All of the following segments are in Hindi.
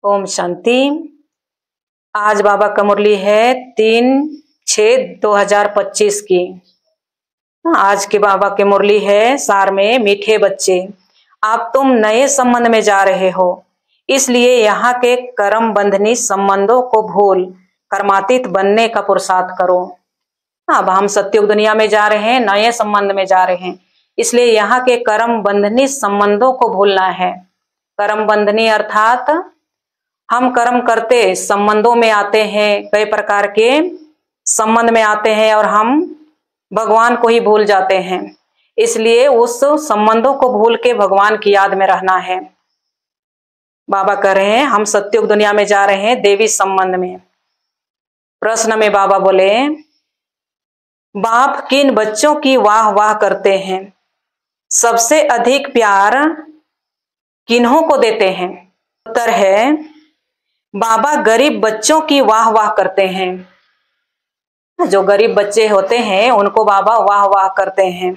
ओम शांति। आज बाबा का मुरली है 3/6/2025 की। आज के बाबा की मुरली है सार में, मीठे बच्चे आप तुम नए संबंध में जा रहे हो, इसलिए यहाँ के कर्म बंधनी संबंधों को भूल कर्मातीत बनने का पुरुषार्थ करो। अब हम सत्युग दुनिया में जा रहे हैं, नए संबंध में जा रहे हैं, इसलिए यहाँ के कर्म बंधनी संबंधों को भूलना है। कर्म बंधनी अर्थात हम कर्म करते संबंधों में आते हैं, कई प्रकार के संबंध में आते हैं और हम भगवान को ही भूल जाते हैं, इसलिए उस संबंधों को भूल के भगवान की याद में रहना है। बाबा कह रहे हैं हम सत्युग दुनिया में जा रहे हैं देवी संबंध में। प्रश्न में बाबा बोले, बाप किन बच्चों की वाह वाह करते हैं? सबसे अधिक प्यार किन्हों को देते हैं? उत्तर है बाबा गरीब बच्चों की वाह वाह करते हैं। जो गरीब बच्चे होते हैं उनको बाबा वाह वाह करते हैं।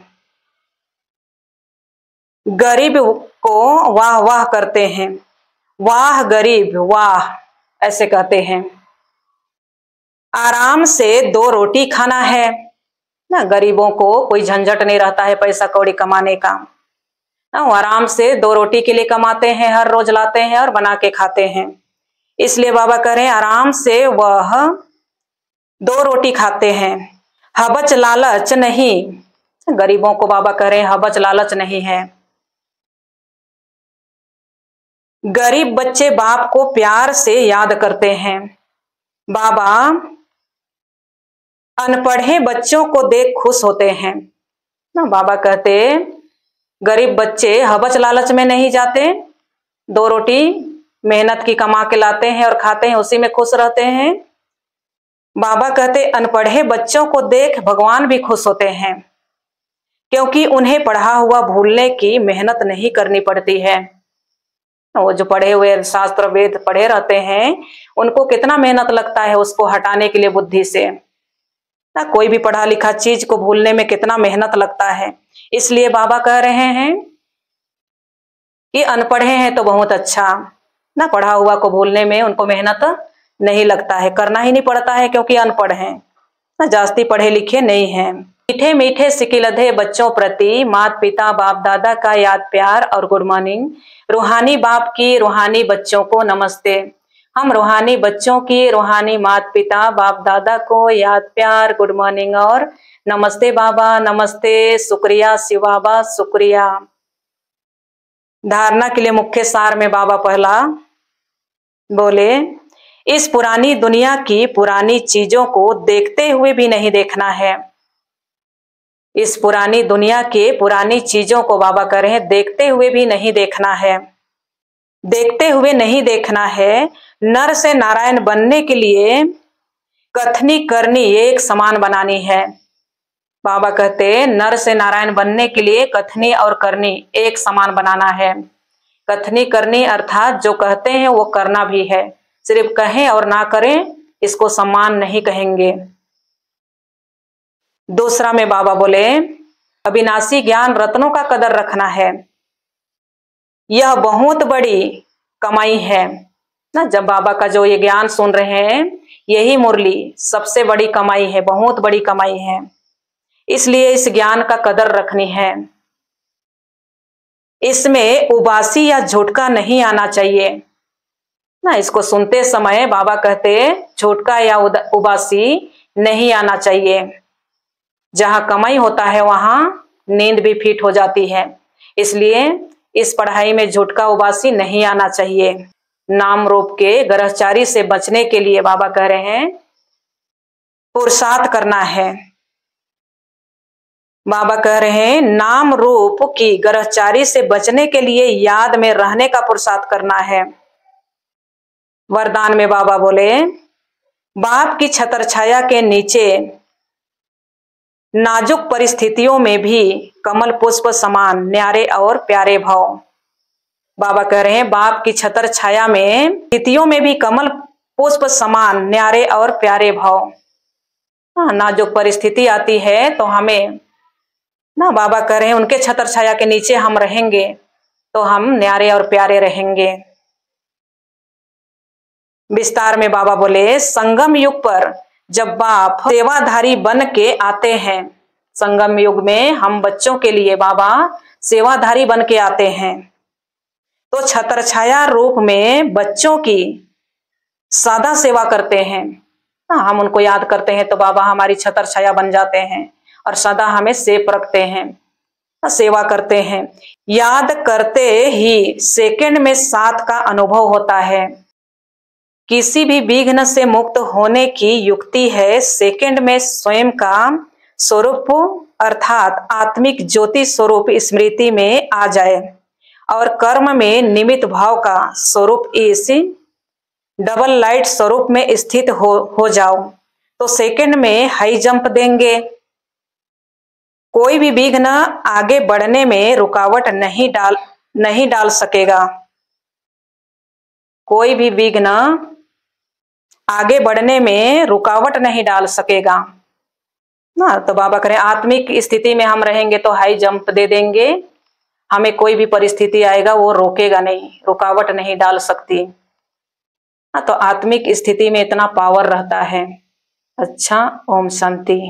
गरीब को वाह वाह करते हैं। वाह गरीब, वाह ऐसे कहते हैं। आराम से 2 रोटी खाना है ना, गरीबों को कोई झंझट नहीं रहता है पैसा कौड़ी कमाने का। वो आराम से 2 रोटी के लिए कमाते हैं, हर रोज लाते हैं और बना के खाते हैं। इसलिए बाबा कह रहे हैं आराम से वह 2 रोटी खाते हैं। हबच लालच नहीं, गरीबों को बाबा कह रहे हैं हबच लालच नहीं है। गरीब बच्चे बाप को प्यार से याद करते हैं। बाबा अनपढ़े बच्चों को देख खुश होते हैं ना। बाबा कहते गरीब बच्चे हबच लालच में नहीं जाते, 2 रोटी मेहनत की कमा के लाते हैं और खाते हैं, उसी में खुश रहते हैं। बाबा कहते अनपढ़े बच्चों को देख भगवान भी खुश होते हैं, क्योंकि उन्हें पढ़ा हुआ भूलने की मेहनत नहीं करनी पड़ती है। वो जो पढ़े हुए शास्त्र वेद पढ़े रहते हैं उनको कितना मेहनत लगता है उसको हटाने के लिए बुद्धि से ना। कोई भी पढ़ा लिखा चीज को भूलने में कितना मेहनत लगता है। इसलिए बाबा कह रहे हैं कि अनपढ़े हैं तो बहुत अच्छा ना, पढ़ा हुआ को भूलने में उनको मेहनत नहीं लगता है, करना ही नहीं पड़ता है, क्योंकि अनपढ़ हैं ना, जास्ती पढ़े लिखे नहीं हैं। मीठे मीठे सिकिलधे बच्चों प्रति माता पिता बाप दादा का याद प्यार और गुड मॉर्निंग। रूहानी बाप की रूहानी बच्चों को नमस्ते। हम रूहानी बच्चों की रूहानी माता पिता बाप दादा को याद प्यार गुड मॉर्निंग और नमस्ते बाबा, नमस्ते, शुक्रिया शिव बाबा, शुक्रिया। धारणा के लिए मुख्य सार में बाबा पहला बोले, इस पुरानी दुनिया की पुरानी चीजों को देखते हुए भी नहीं देखना है। इस पुरानी दुनिया के पुरानी चीजों को बाबा कह रहे हैं देखते हुए भी नहीं देखना है। देखते हुए नहीं देखना है। नर से नारायण बनने के लिए कथनी करनी एक समान बनानी है। बाबा कहते नर से नारायण बनने के लिए कथनी और करनी एक समान बनाना है। कथनी करनी अर्थात जो कहते हैं वो करना भी है, सिर्फ कहें और ना करें इसको सम्मान नहीं कहेंगे। दूसरा में बाबा बोले अविनाशी ज्ञान रत्नों का कदर रखना है। यह बहुत बड़ी कमाई है ना। जब बाबा का जो ये ज्ञान सुन रहे हैं यही मुरली सबसे बड़ी कमाई है, बहुत बड़ी कमाई है, इसलिए इस ज्ञान का कदर रखनी है। इसमें उबासी या झुटका नहीं आना चाहिए ना। इसको सुनते समय बाबा कहते झुटका या उबासी नहीं आना चाहिए। जहां कमाई होता है वहां नींद भी फिट हो जाती है, इसलिए इस पढ़ाई में झुटका उबासी नहीं आना चाहिए। नाम रूप के ग्रहचारी से बचने के लिए बाबा कह रहे हैं पुरुषार्थ करना है। बाबा कह रहे हैं नाम रूप की ग्रहचारी से बचने के लिए याद में रहने का पुरुषार्थ करना है। वरदान में बाबा बोले बाप की छत्र छाया के नीचे नाजुक परिस्थितियों में भी कमल पुष्प समान न्यारे और प्यारे भाव। बाबा कह रहे हैं बाप की छत्र छाया में स्थितियों में भी कमल पुष्प समान न्यारे और प्यारे भाव। नाजुक परिस्थिति आती है तो हमें ना, बाबा कह रहे हैं उनके छत्र छाया के नीचे हम रहेंगे तो हम न्यारे और प्यारे रहेंगे। विस्तार में बाबा बोले, संगम युग पर जब बाप सेवाधारी बन के आते हैं, संगम युग में हम बच्चों के लिए बाबा सेवाधारी बन के आते हैं, तो छत्र छाया रूप में बच्चों की सदा सेवा करते हैं। हम उनको याद करते हैं तो बाबा हमारी छत्र छाया बन जाते हैं और सदा हमें सेफ रखते हैं, सेवा करते हैं। याद करते ही सेकंड में साथ का अनुभव होता है। किसी भी विघ्न से मुक्त होने की युक्ति है सेकंड में स्वयं का स्वरूप अर्थात आत्मिक ज्योति स्वरूप स्मृति में आ जाए और कर्म में निमित्त भाव का स्वरूप इस डबल लाइट स्वरूप में स्थित हो जाओ, तो सेकंड में हाई जंप देंगे। कोई भी विघ्न आगे बढ़ने में रुकावट नहीं डाल सकेगा। कोई भी विघ्न आगे बढ़ने में रुकावट नहीं डाल सकेगा ना। तो बाबा कह रहे हैं आत्मिक स्थिति में हम रहेंगे तो हाई जंप दे देंगे, हमें कोई भी परिस्थिति आएगा वो रोकेगा नहीं, रुकावट नहीं डाल सकती। तो आत्मिक स्थिति में इतना पावर रहता है। अच्छा, ओम शांति।